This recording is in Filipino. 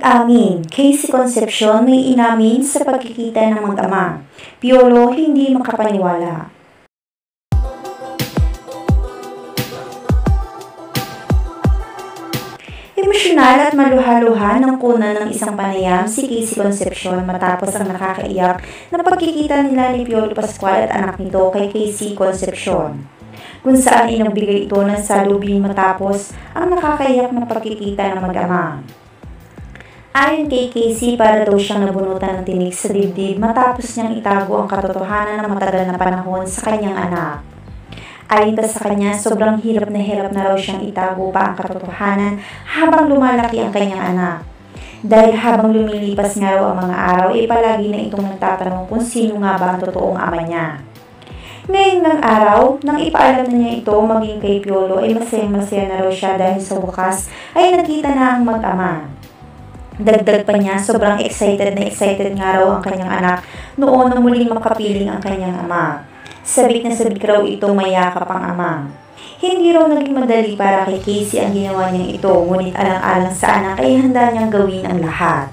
Nag-amin, Casey Concepcion may inamin sa pagkikita ng mag-ama. Piolo hindi makapaniwala. Emosyonal at maluha-luha ng kunan ng isang panayam si Casey Concepcion matapos ang nakakaiyak na pagkikita nila ni Piolo Pascual at anak nito kay Casey Concepcion, kung saan inagbigay ito ng salubin matapos ang nakakaiyak na pagkikita ng mag-ama. Ayon kay Casey, para daw siyang nabunutan ng tinik sa dibdib matapos niyang itago ang katotohanan ng matagal na panahon sa kanyang anak. Ayon pa sa kanya, sobrang hirap na raw siyang itago pa ang katotohanan habang lumalaki ang kanyang anak. Dahil habang lumilipas nga raw ang mga araw, palagi na itong nagtatanong kung sino nga ba ang totoong ama niya. Ngayon ng araw, nang ipaalam na niya ito maging kay Piolo, masaya-masaya na raw siya dahil sa wakas ay nakita na ang mag-ama. Dagdag pa niya, sobrang excited nga raw ang kanyang anak noon na muling makapiling ang kanyang ama. Sabik na sabik raw itong mayakap ang ama. Hindi raw naging madali para kay Casey ang ginawa niyang ito, ngunit alang-alang sa anak ay handa niyang gawin ang lahat.